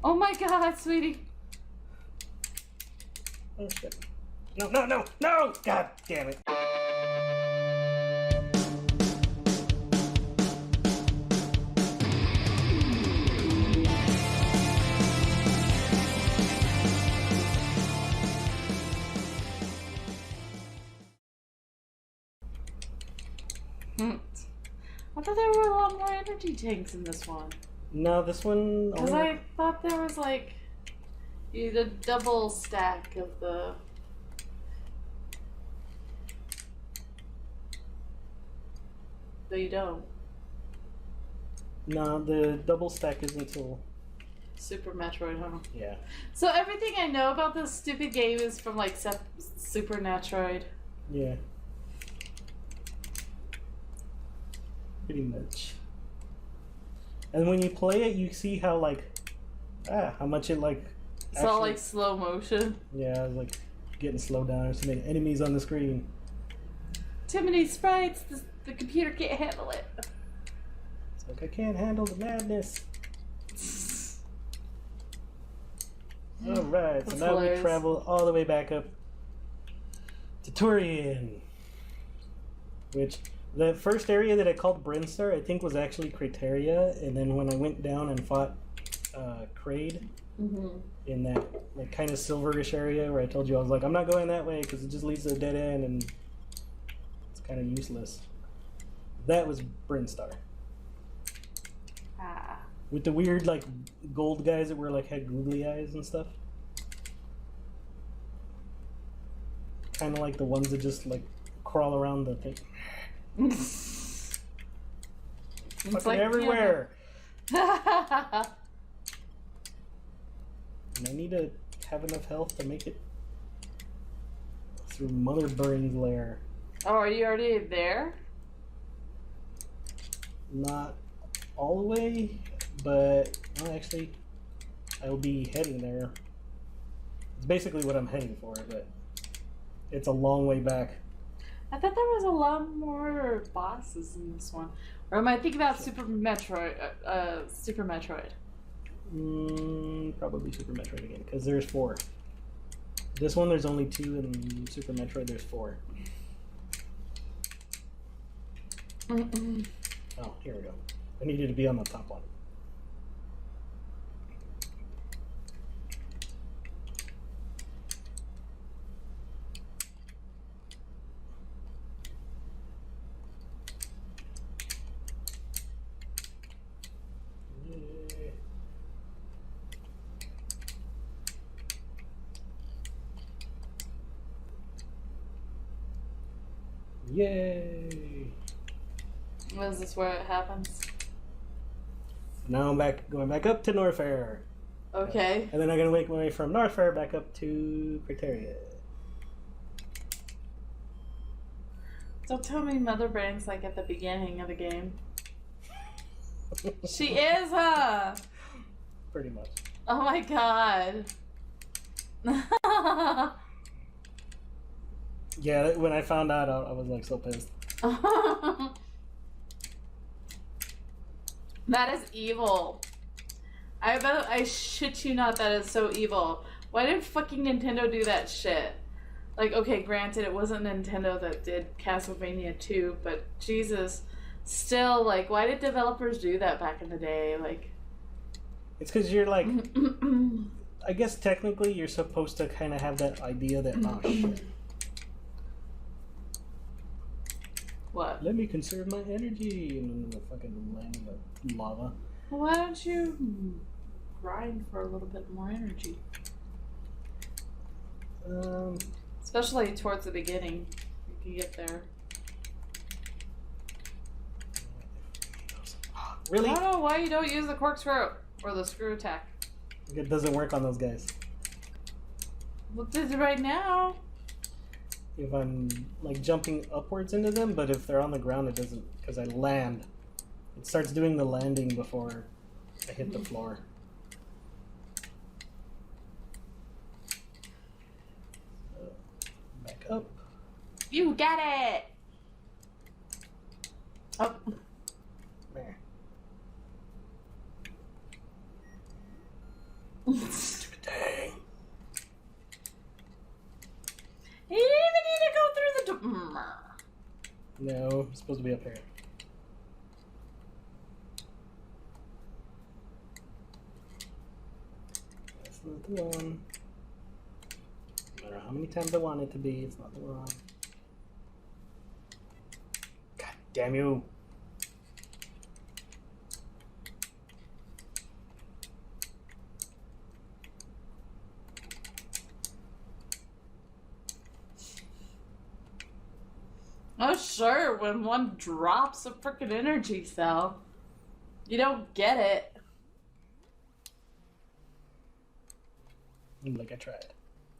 Oh my god, sweetie. Oh shit. No, no, no, no! God damn it. I thought there were a lot more energy tanks in this one. No, this one... Because I thought there was like... You need a double stack of the... But you don't. No, the double stack is until... Super Metroid, huh? Yeah. So everything I know about this stupid game is from like Super Metroid. Yeah. Pretty much. And when you play it, you see how like... how much it like... It's all like slow motion. Yeah, like getting slowed down. There's so many enemies on the screen. Too many sprites. The computer can't handle it. It's like, I can't handle the madness. Alright, so now hilarious. we travel all the way back up to Turian. Which, the first area that I called Brinstar, I think was actually Crateria. And then when I went down and fought Kraid, in that like kind of silverish area where I told you I was like, I'm not going that way because it just leads to a dead end and it's kind of useless. That was Brinstar. Ah. With the weird like gold guys that were like had googly eyes and stuff. Kind of like the ones that just like crawl around the thing. It's Fucking like everywhere. Yeah. And I need to have enough health to make it through Mother Brain's lair. Oh, are you already there? Not all the way, but well, actually, I'll be heading there. It's basically what I'm heading for, but it's a long way back. I thought there was a lot more bosses in this one. Or am I thinking about Super Metroid? Super Metroid. Probably Super Metroid again, because there's 4. This one there's only 2, and Super Metroid there's 4. Oh, here we go. I needed to be on the top one. Yay! Is this where it happens? Now I'm going back up to Norfair. Okay. And then I'm gonna make my way from Norfair back up to Crateria. Don't tell me Mother Brain's like at the beginning of the game. She is, huh? Pretty much. Oh my god. Yeah, when I found out, I was like so pissed. That is evil. I shit you not, that is so evil. Why did fucking Nintendo do that shit? Like, okay, granted, it wasn't Nintendo that did Castlevania 2, but Jesus, still, like, why did developers do that back in the day? Like, it's because you're like, I guess technically you're supposed to kind of have that idea that, oh shit. What? Let me conserve my energy, and then the fucking land in the lava. Why don't you grind for a little bit more energy? Especially towards the beginning. You can get there. Really? I don't know why you don't use the corkscrew or the screw attack. It doesn't work on those guys. Look at it right now. If I'm like jumping upwards into them, but if they're on the ground, it doesn't, because I land. It starts doing the landing before I hit the floor. So, back up. You got it! Oh. There. Stupid thing. He didn't even need to go through the door. No, it's supposed to be up here. That's not the one. No matter how many times I want it to be, it's not the one. God damn you. Oh, sure, when one drops a freaking energy cell, you don't get it. Like I tried.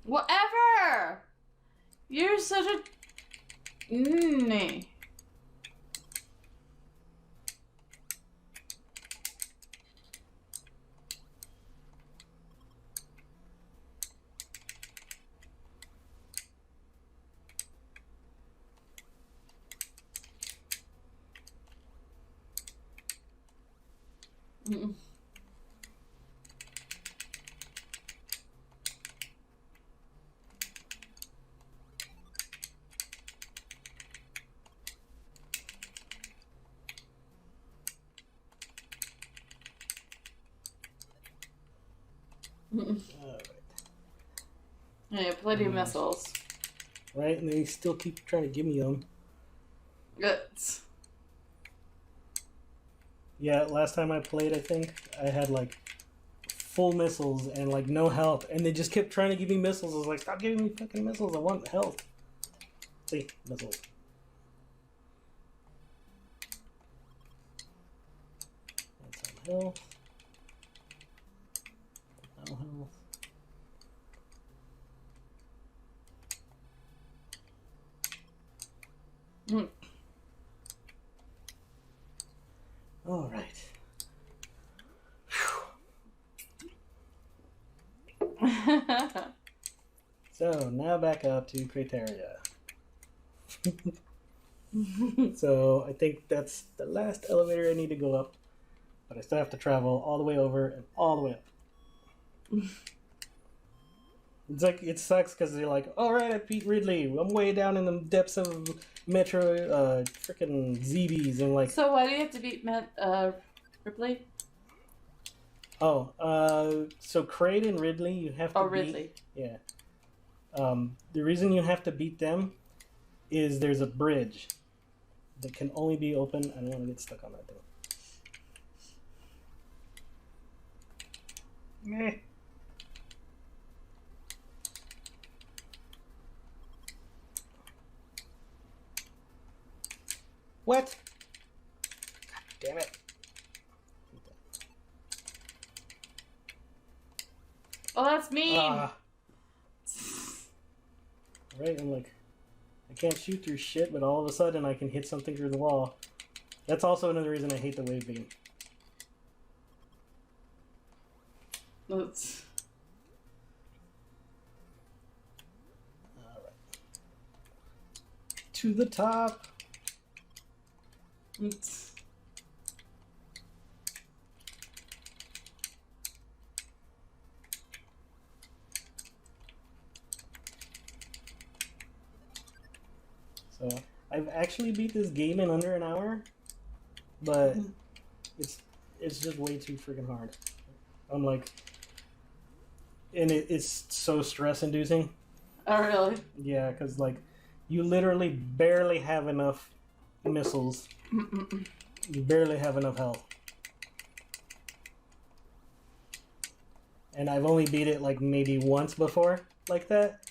Whatever! You're such a... Alright. Yeah, plenty of missiles. Right, and they still keep trying to give me them. Good. Yeah, last time I played, I think, I had like full missiles and like no health, and they just kept trying to give me missiles. I was like, stop giving me fucking missiles, I want health. See, missiles. That's some health. No health. All right. So now back up to Crateria. So I think that's the last elevator I need to go up, but I still have to travel all the way over and all the way up. It's like, it sucks because they're like, all right, I beat Ridley. I'm way down in the depths of Metroid, freaking ZBs, and like. So why do you have to beat Ripley? Oh, so Kraid and Ridley, you have to beat. Ridley. Yeah. The reason you have to beat them is there's a bridge that can only be open. I don't want to get stuck on that thing. Meh. What? God damn it. Oh, that's mean. Right, I'm like, I can't shoot through shit, but all of a sudden I can hit something through the wall. That's also another reason I hate the wave beam. That's... Alright. To the top. So I've actually beat this game in under an hour, but it's just way too freaking hard. I'm like, and it's so stress inducing. Oh, really? Yeah, because like you literally barely have enough missiles. You barely have enough health. And I've only beat it like maybe once before like that.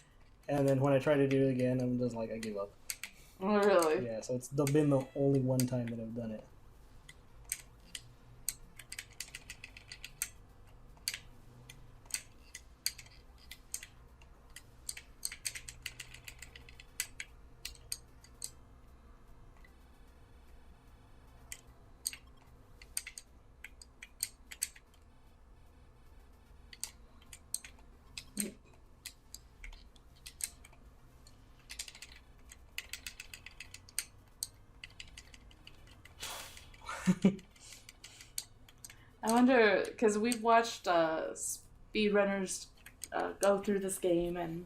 And then when I try to do it again, I'm just like, I give up. Oh, really? Yeah, so it's been the only one time that I've done it. I wonder, because we've watched speedrunners go through this game, and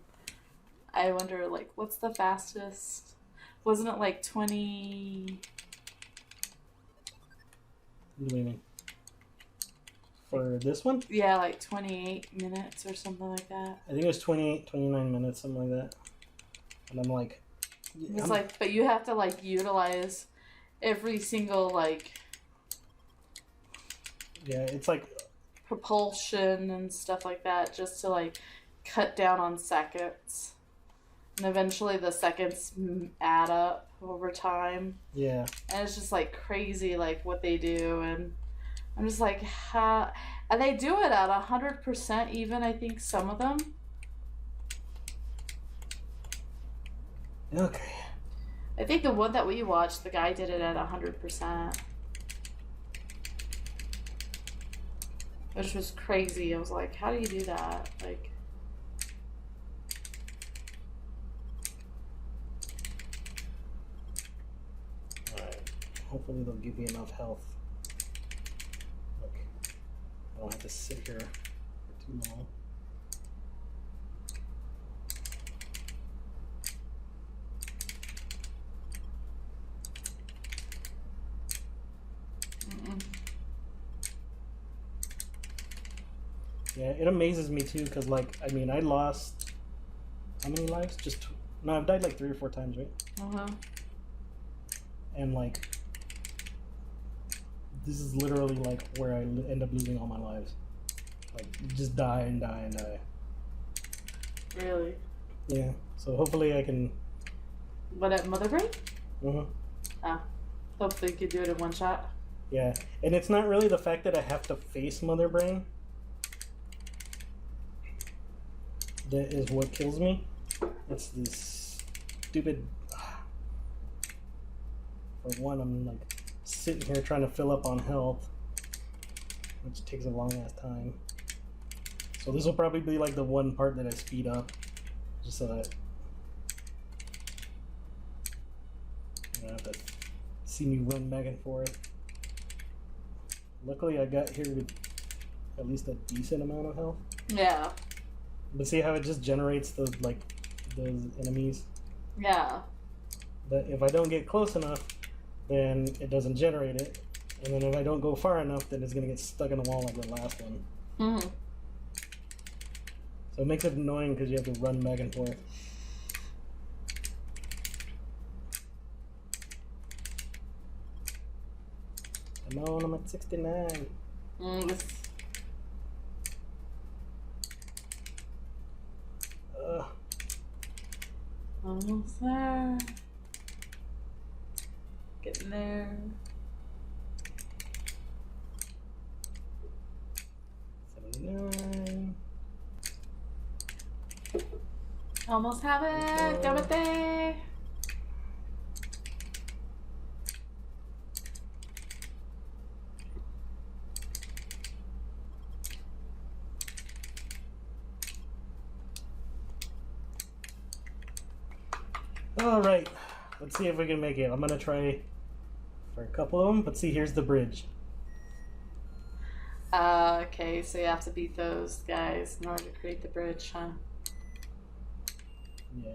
I wonder, like, what's the fastest? Wasn't it like 20? What do you mean? For this one? Yeah, like 28 minutes or something like that. I think it was 28, 29 minutes, something like that. And I'm like... It's like, but you have to, like, utilize every single, like... Yeah, it's like... propulsion and stuff like that just to, like, cut down on seconds. And eventually the seconds add up over time. Yeah. And it's just, like, crazy, like, what they do. And I'm just like, how... And they do it at 100% even, I think, some of them. Okay. I think the one that we watched, the guy did it at 100%. Which was crazy. I was like, how do you do that? Like... Alright. Hopefully they'll give me enough health. Like, I don't have to sit here for too long. Yeah, it amazes me too, because, like, I mean, I lost... How many lives? No, I've died like 3 or 4 times, right? Uh-huh. And, like... This is literally, like, where I end up losing all my lives. Like, just die and die and die. Really? Yeah, so hopefully I can... What, at Mother Brain? Uh-huh. Ah. Hopefully you could do it in one shot. Yeah, and it's not really the fact that I have to face Mother Brain that is what kills me. It's this stupid... For one, I'm like sitting here trying to fill up on health, which takes a long ass time. So this will probably be like the one part that I speed up, just so that you don't have to see me run back and forth. Luckily I got here with at least a decent amount of health. Yeah. But see how it just generates those enemies? Yeah. But if I don't get close enough, then it doesn't generate it. And then if I don't go far enough, then it's going to get stuck in the wall like the last one. Mm-hmm. So it makes it annoying because you have to run back and forth. Come on, I'm at 69. Almost there. Getting there. 79. Almost have it. Got it there. Alright, let's see if we can make it. I'm gonna try for a couple of them, but see, here's the bridge. Okay, so you have to beat those guys in order to create the bridge, huh? Yeah.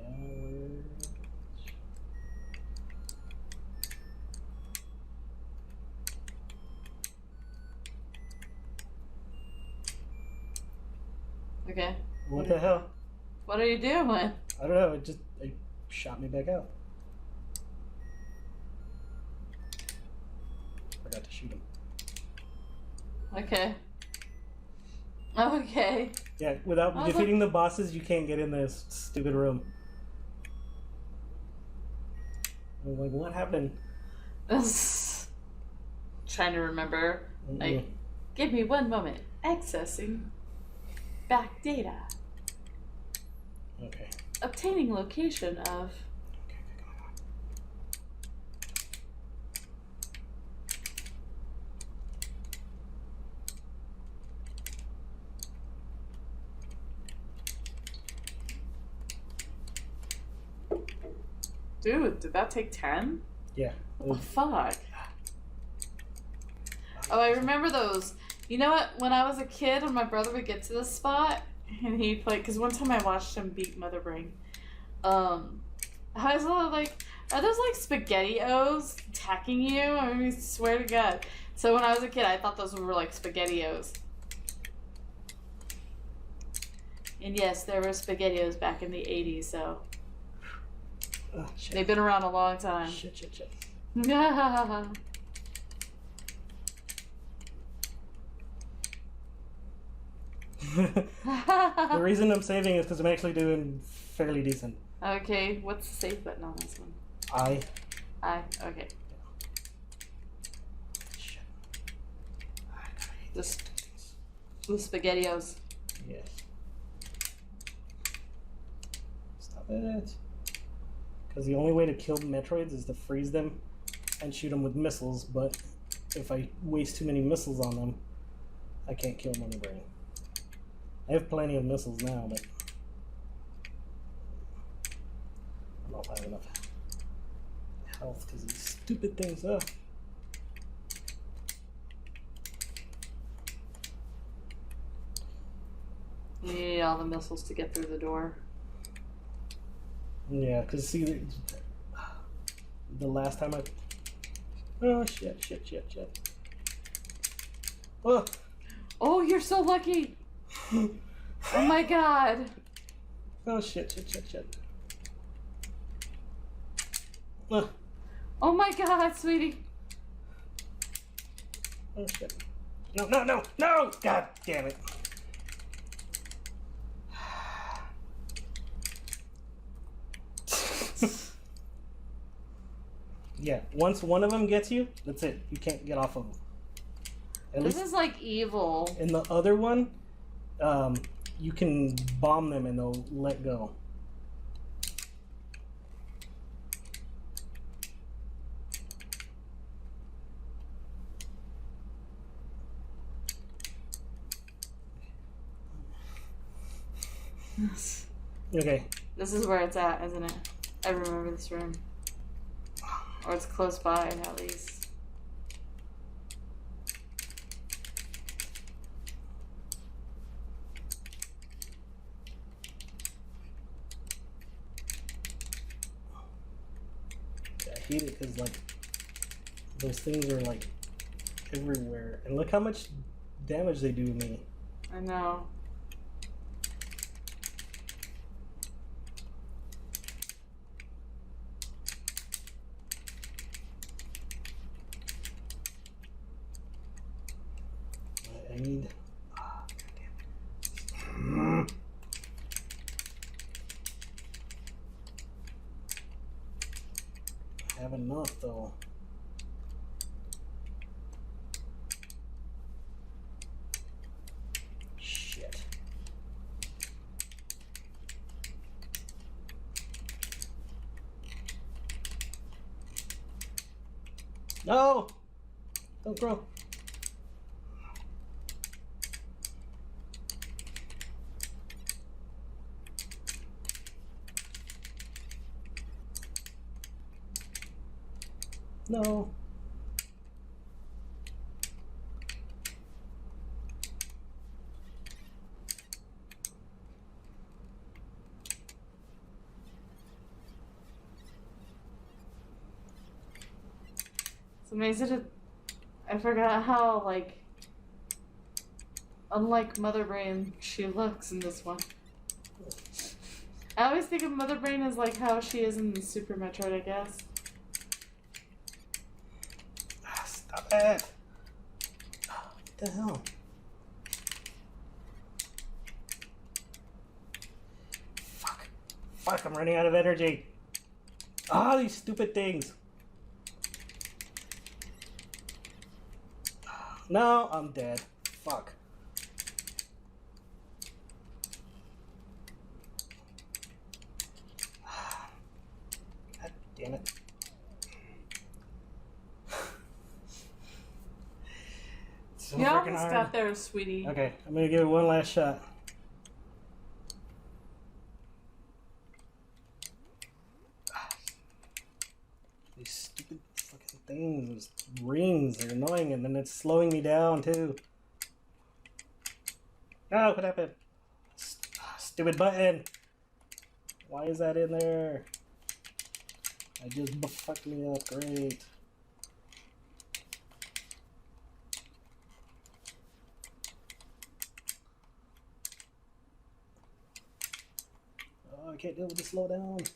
Okay. What the hell? What are you doing? I don't know, it shot me back out. Forgot to shoot him. Okay. Okay. Yeah, without defeating the bosses, you can't get in this stupid room. I'm like, what happened? Trying to remember. Like, give me one moment. Accessing back data. Okay. Obtaining location of. Okay, come on. Dude, did that take 10? Yeah. What the fuck? Oh, I remember those. You know what? When I was a kid, when my brother would get to this spot and he'd play, because one time I watched him beat Mother Brain. I was like, are those like SpaghettiOs attacking you? I mean, swear to God. So when I was a kid, I thought those were like SpaghettiOs. And yes, there were SpaghettiOs back in the 80s, so. Oh, shit. They've been around a long time. Shit. The reason I'm saving is because I'm actually doing fairly decent. Okay, what's the save button on this one? I. Okay. Shit. The SpaghettiOs. Yes. Stop it. Because the only way to kill Metroids is to freeze them and shoot them with missiles, but if I waste too many missiles on them, I can't kill Mother Brain. I have plenty of missiles now, but I don't know if I have enough health because these stupid things up. You need all the missiles to get through the door. Yeah, because see, the last time I... Oh, shit. Oh! Oh, you're so lucky! Oh my God! Oh, shit. Oh, Oh my God, sweetie! oh shit. No! God damn it. Yeah, once one of them gets you, that's it. You can't get off of them. This is like evil. In the other one, you can bomb them and they'll let go. Okay. This is where it's at, isn't it? I remember this room. Or it's close by, at least. I hate it because, like, those things are, like, everywhere. And look how much damage they do to me. I know. I need... Oh, goddamn. I have enough, though. Shit. No! Don't grow. No. It's amazing. I forgot how, like, unlike Mother Brain, she looks in this one. I always think of Mother Brain as like how she is in Super Metroid, I guess. Stop it! What the hell? Fuck, I'm running out of energy. Ah, these stupid things. No, I'm dead. Fuck. God damn it. So You freaking almost hard. got there, sweetie. Okay, I'm gonna give it one last shot. These stupid fucking things, those rings are annoying, and then it's slowing me down too. Oh, what happened? Stupid button. Why is that in there? I just fucked me up. Great. Oh, I can't deal with the slowdown.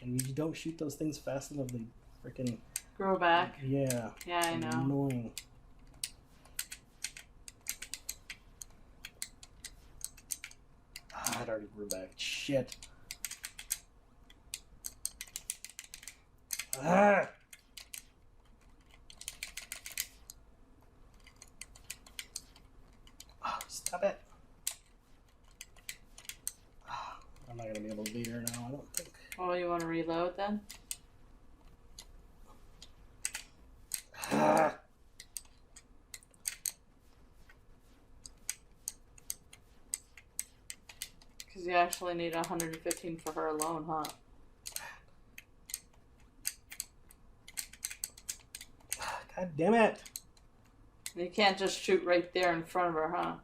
And you don't shoot those things fast enough, they freaking Grow back. Yeah. Yeah, I know. Annoying. Ah, it already grew back. Shit. Ah! Oh, stop it. Ah, I'm not gonna be able to beat her now, I don't think. Oh, you want to reload then? Ah! Because you actually need 115 for her alone, huh? God damn it. You can't just shoot right there in front of her, huh?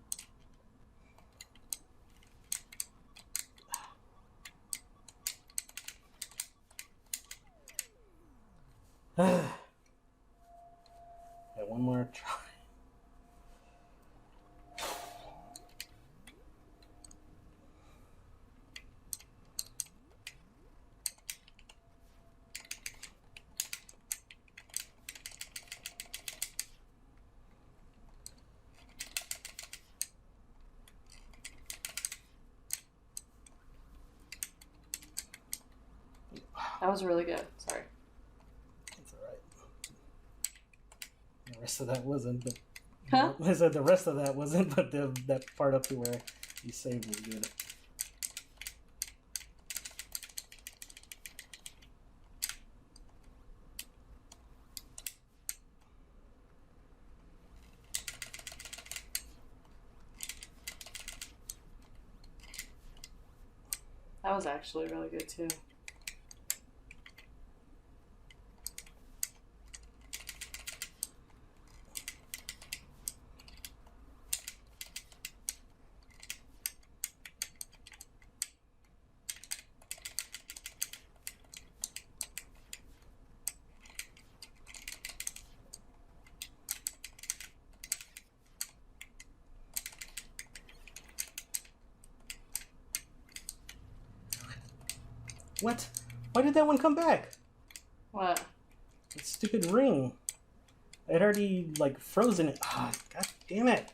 Yeah, one more try. That was really good. Sorry. That's alright. The rest of that wasn't, but Huh? I said the rest of that wasn't, but that part up to where you saved was good. That was actually really good too. What? Why did that one come back? What? That stupid ring. I'd already, like, frozen it. Ah, god damn it.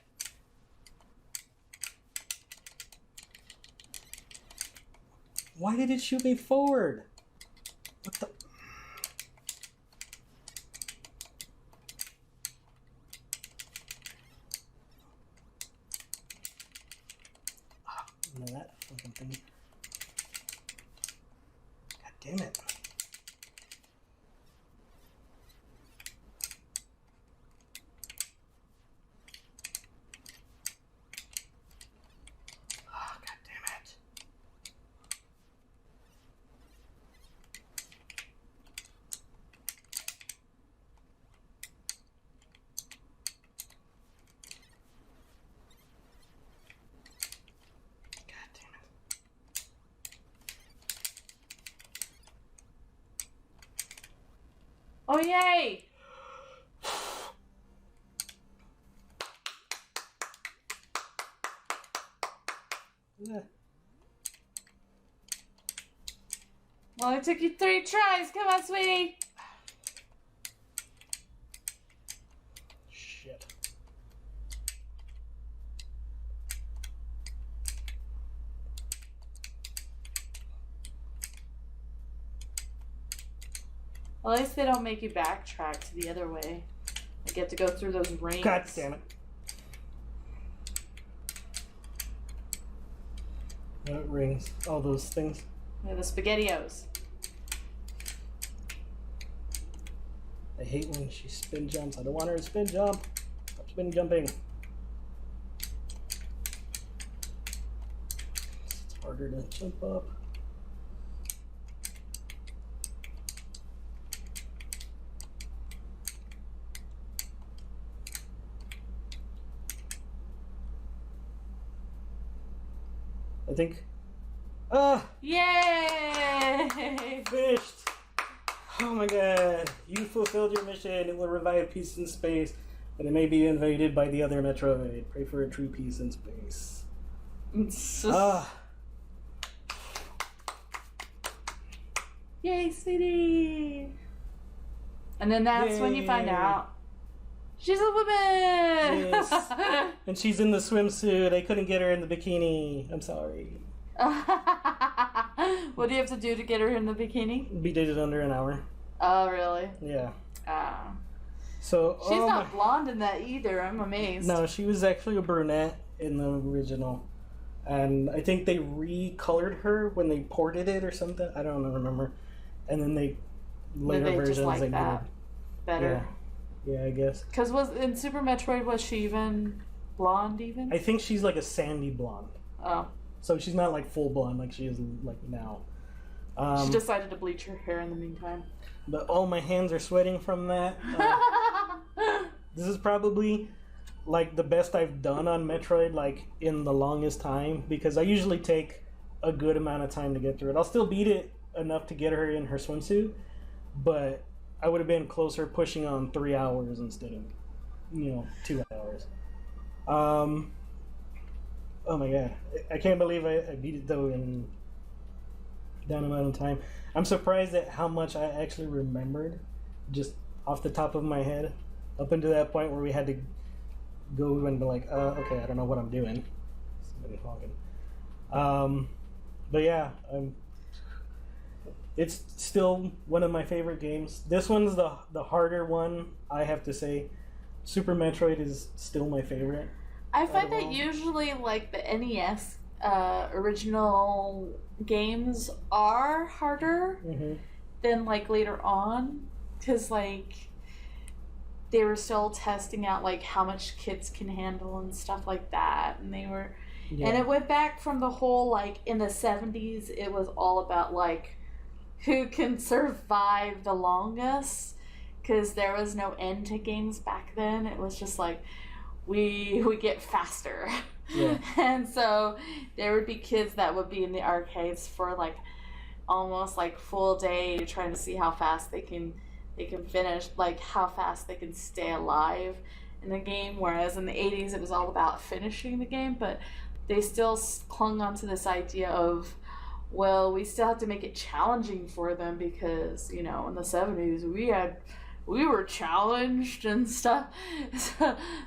Why did it shoot me forward? What the... Ah, no, that fucking thing. God damn it. Ah, god damn it. God damn it. Oh, yay! Yeah. Well, it took you 3 tries. Come on, sweetie. Shit. Well, at least they don't make you backtrack to the other way. You get to go through those rings. God damn it. What rings? All those things. Yeah, the SpaghettiOs. I hate when she spin jumps. I don't want her to spin jump. Stop spin jumping. It's harder to jump up. I think. Yay! Finished! Oh my god. You fulfilled your mission. It will revive peace in space, but it may be invaded by the other Metroid. Pray for a true peace in space. Yay, sweetie! And then that's when you find out she's a woman! Yes. And she's in the swimsuit. I couldn't get her in the bikini. I'm sorry. What do you have to do to get her in the bikini? Beat it under an hour. Oh, really? Yeah. Ah. So She's not blonde in that either. I'm amazed. No, she was actually a brunette in the original. And I think they recolored her when they ported it or something. I don't remember. And then they later they versions just like they that made better. Yeah, I guess. Because was in Super Metroid, was she even blonde even? I think she's like a sandy blonde. Oh. So she's not like full blonde like she is like now. She decided to bleach her hair in the meantime. But my hands are sweating from that. This is probably like the best I've done on Metroid like in the longest time, because I usually take a good amount of time to get through it. I'll still beat it enough to get her in her swimsuit, but I would have been closer pushing on 3 hours instead of 2 hours. Oh my god, I can't believe I beat it though in that amount of time. I'm surprised at how much I actually remembered just off the top of my head up until that point where we had to go and be like, okay, I don't know what I'm doing. Somebody talking. But yeah, it's still one of my favorite games. This one's the harder one, I have to say. Super Metroid is still my favorite. I find that usually like the NES original games are harder than like later on, because like they were still testing out like how much kids can handle and stuff like that, and they were and it went back from the whole like in the 70s it was all about like who can survive the longest, because there was no end to games back then. It was just like we get faster. Yeah. And so there would be kids that would be in the arcades for like almost like full day trying to see how fast they can finish, like how fast they can stay alive in the game, whereas in the 80s it was all about finishing the game, but they still clung on to this idea of, well, we still have to make it challenging for them because, in the 70s we were challenged and stuff.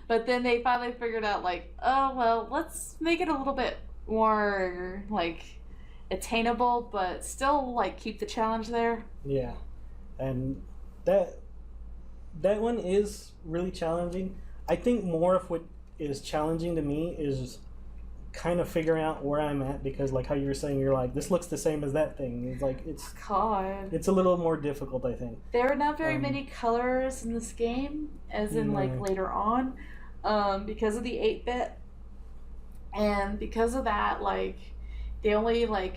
But then they finally figured out like, oh, well, let's make it a little bit more like attainable, but still like keep the challenge there. Yeah. And that one is really challenging. I think more of what is challenging to me is kind of figuring out where I'm at, because like how you were saying, you're like, this looks the same as that thing. It's like it's a little more difficult, I think. There are not very many colors in this game, as in like later on, because of the 8-bit, and because of that, like they only like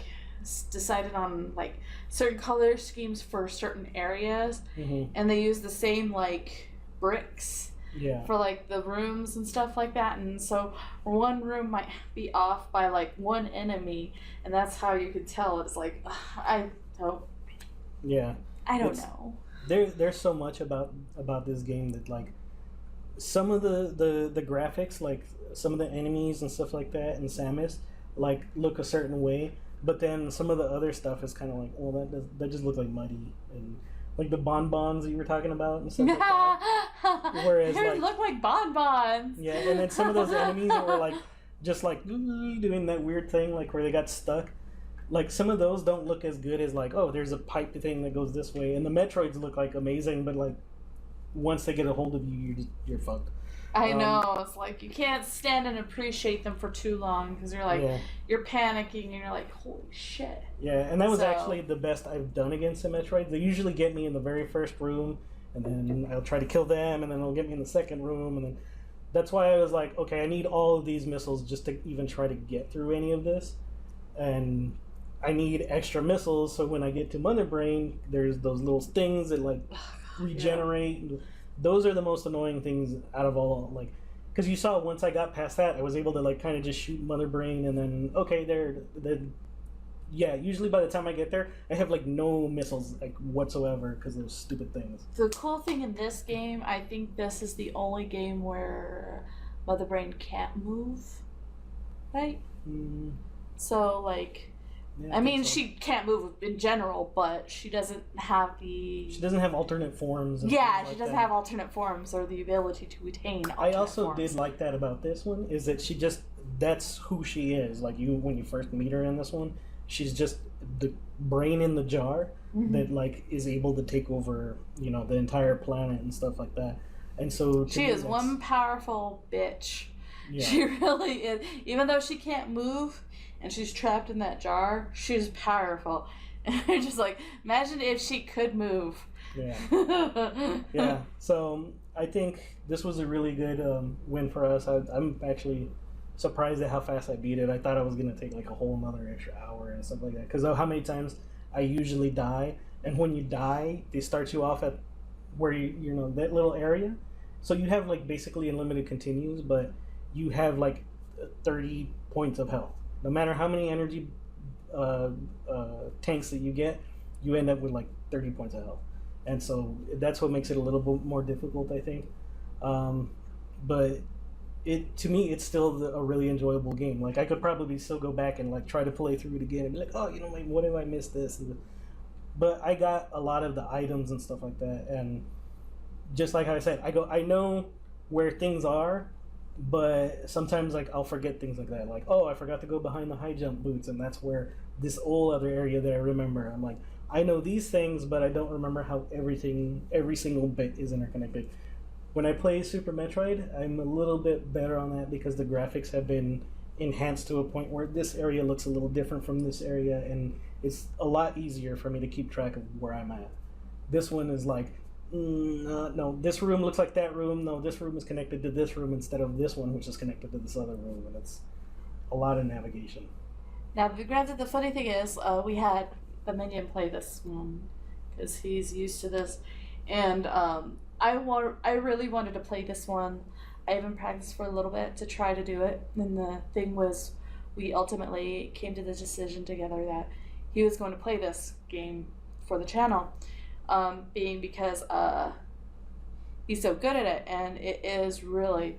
decided on like certain color schemes for certain areas, and they use the same like bricks for like the rooms and stuff like that, and so one room might be off by like one enemy, and that's how you could tell. It's like I don't know. There's so much about this game that like some of the graphics, like some of the enemies and stuff like that in Samus like look a certain way, but then some of the other stuff is kind of like, well, that just look like muddy, and like the bonbons that you were talking about and stuff like that. Whereas they like, look like bonbons. Yeah, and then some of those enemies that were like just like doing that weird thing, like where they got stuck. Like some of those don't look as good as like, oh, there's a pipe thing that goes this way, and the Metroids look like amazing, but like once they get a hold of you, you're fucked. I know, it's like you can't stand and appreciate them for too long because you're like you're panicking and you're like, holy shit. Yeah, and that was actually the best I've done against the Metroids. They usually get me in the very first room, and then I'll try to kill them, and then it'll get me in the second room, and then that's why I was like, okay, I need all of these missiles just to even try to get through any of this, and I need extra missiles so when I get to Mother Brain, there's those little things that like regenerate. Yeah. Those are the most annoying things out of all, like, because you saw once I got past that, I was able to like kind of just shoot Mother Brain, and then okay, yeah, usually by the time I get there, I have like no missiles like whatsoever because of those stupid things. The cool thing in this game, I think this is the only game where Mother Brain can't move, right? So like, yeah, I mean, so. She can't move in general, but she doesn't have She doesn't have alternate forms. Yeah, she doesn't have alternate forms or the ability to attain alternate I also forms. did like that about this one, is that that's who she is. Like when you first meet her in this one, she's just the brain in the jar that like is able to take over, the entire planet and stuff like that. And so she is one powerful bitch. Yeah. She really is. Even though she can't move and she's trapped in that jar, she's powerful. And you're just like, imagine if she could move. Yeah. Yeah. So I think this was a really good win for us. I'm actually surprised at how fast I beat it. I thought I was going to take like a whole another extra hour and stuff like that. Because how many times I usually die. And when you die, they start you off at where that little area. So you have like basically unlimited continues, but you have like 30 points of health. No matter how many energy tanks that you get, you end up with like 30 points of health. And so that's what makes it a little bit more difficult, I think. But to me, it's still a really enjoyable game. Like I could probably still go back and like try to play through it again and be like, oh, like, what if I missed this? But I got a lot of the items and stuff like that, and just like I said, I know where things are, but sometimes like I'll forget things like that. Like, oh, I forgot to go behind the high jump boots, and that's where this whole other area that I remember. I'm like, I know these things, but I don't remember how every single bit is interconnected. When I play Super Metroid, I'm a little bit better on that because the graphics have been enhanced to a point where this area looks a little different from this area, and it's a lot easier for me to keep track of where I'm at. This one is like, no, this room looks like that room. No, this room is connected to this room instead of this one, which is connected to this other room, and it's a lot of navigation. Now, granted, the funny thing is, we had the Minion play this one because he's used to this, and I really wanted to play this one. I even practiced for a little bit to try to do it, and the thing was, we ultimately came to the decision together that he was going to play this game for the channel, being because he's so good at it, and it is really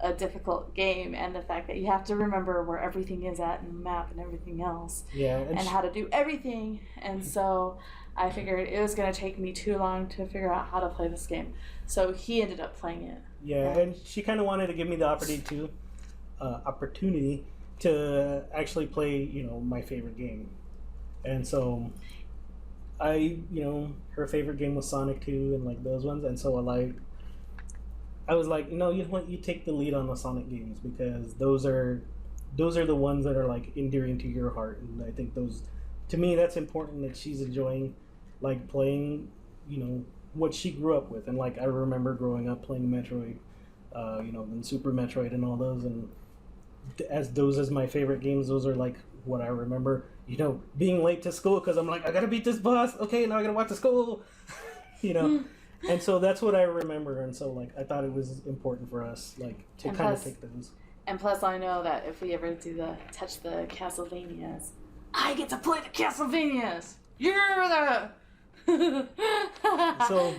a difficult game, and the fact that you have to remember where everything is at in the map and everything else, and how to do everything, and so I figured it was going to take me too long to figure out how to play this game, so he ended up playing it. Yeah, and she kind of wanted to give me the opportunity to actually play, my favorite game, and so I, her favorite game was Sonic 2 and like those ones, and so I was like, you know what, you take the lead on the Sonic games because those are the ones that are like endearing to your heart, and I think to me that's important that she's enjoying like playing, what she grew up with, and like I remember growing up playing Metroid, and Super Metroid and all those, and as my favorite games, those are like what I remember, being late to school because I'm like, I gotta beat this boss. Okay, now I gotta walk to school, And so that's what I remember, and so like I thought it was important for us like to kind of take those. And plus, I know that if we ever touch the Castlevanias, I get to play the Castlevanias. You're the. So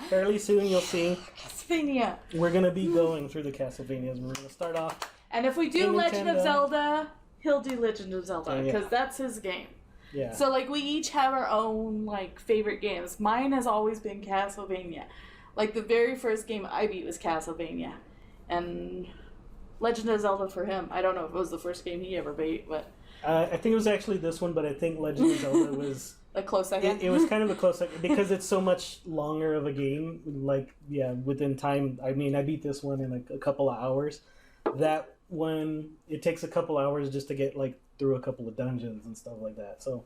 fairly soon you'll see Castlevania. We're gonna be going through the Castlevanias. We're gonna start off. And if we do Legend of Zelda, he'll do Legend of Zelda because that's his game. Yeah. So like we each have our own like favorite games. Mine has always been Castlevania. Like the very first game I beat was Castlevania, and Legend of Zelda for him. I don't know if it was the first game he ever beat, but I think it was actually this one. But I think Legend of Zelda was a close second. It was kind of a close second because it's so much longer of a game. Like within time. I mean, I beat this one in like a couple of hours. That one, it takes a couple hours just to get like through a couple of dungeons and stuff like that. So,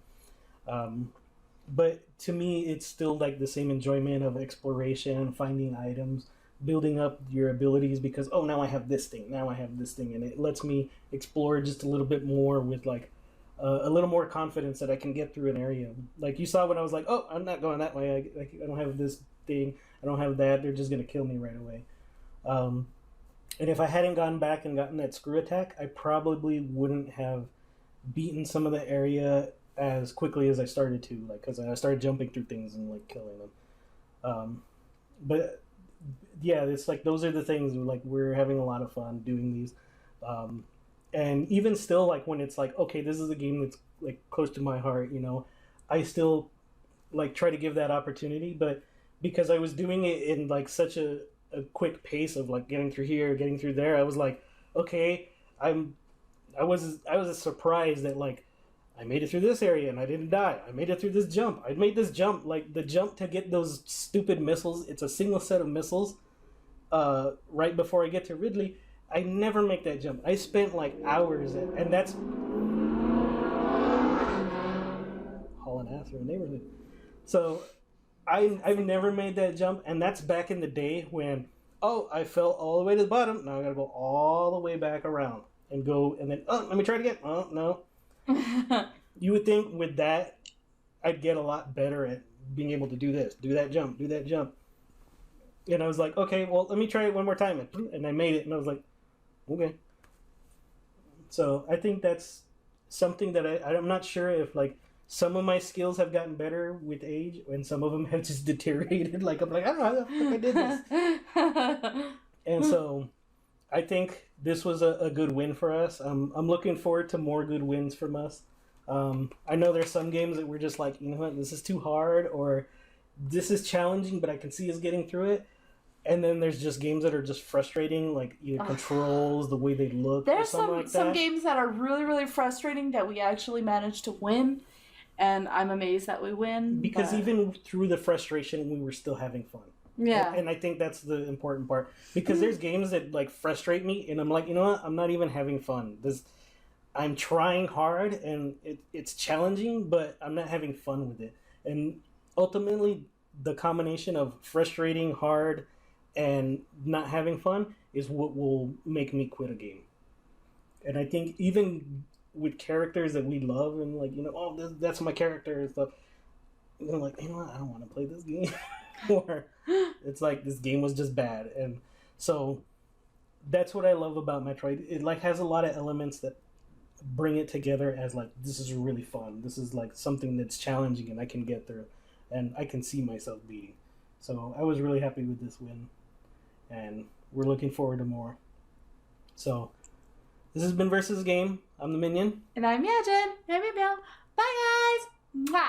but to me, it's still like the same enjoyment of exploration, finding items, building up your abilities because, oh, now I have this thing, now I have this thing, and it lets me explore just a little bit more with like a little more confidence that I can get through an area. Like you saw when I was like, oh, I'm not going that way. I don't have this thing. I don't have that. They're just going to kill me right away. And if I hadn't gone back and gotten that screw attack, I probably wouldn't have beaten some of the area as quickly as I started to, like, because I started jumping through things and like killing them. But yeah, it's like those are the things like we're having a lot of fun doing these. And even still, like when it's like, okay, this is a game that's like close to my heart, you know, I still like try to give that opportunity, but because I was doing it in like such a quick pace of like getting through here, getting through there, I was like, okay, I was surprised that like I made it through this area and I didn't die. I made it through this jump. I made this jump, like the jump to get those stupid missiles. It's a single set of missiles. Right before I get to Ridley, I never make that jump. I spent like hours, and that's hauling ass through a neighborhood. So I've never made that jump, and that's back in the day when, oh, I fell all the way to the bottom. Now I gotta go all the way back around and go, and then, oh, let me try it again. Oh, no. You would think with that, I'd get a lot better at being able to do this, do that jump. And I was like, okay, well, let me try it one more time. And I made it, and I was like, okay. So I think that's something that I'm not sure if, like, some of my skills have gotten better with age, and some of them have just deteriorated. Like, I'm like, I don't know how the fuck I did this. And so I think this was a good win for us. I'm looking forward to more good wins from us. I know there's some games that we're just like, you know what, this is too hard, or this is challenging, but I can see us getting through it. And then there's just games that are just frustrating, like either controls, the way they look, there's or something like that. Some games that are really, really frustrating that we actually managed to win, and I'm amazed that we win. Because even through the frustration, we were still having fun. Yeah. And I think that's the important part. Because there's games that like frustrate me, and I'm like, you know what? I'm not even having fun. I'm trying hard, and it's challenging, but I'm not having fun with it. And ultimately, the combination of frustrating, hard, and not having fun is what will make me quit a game. And I think even with characters that we love, and like, you know, oh, that's my character and stuff, you know, like, you know what? I don't want to play this game. Or it's like this game was just bad. And so that's what I love about Metroid. It like has a lot of elements that bring it together as like, this is really fun. This is like something that's challenging and I can get through, and I can see myself beating. So I was really happy with this win, and we're looking forward to more. So this has been Versus Game. I'm the Minion. And I'm Meowgid. Meow, meow, meow. Bye, guys. Mwah.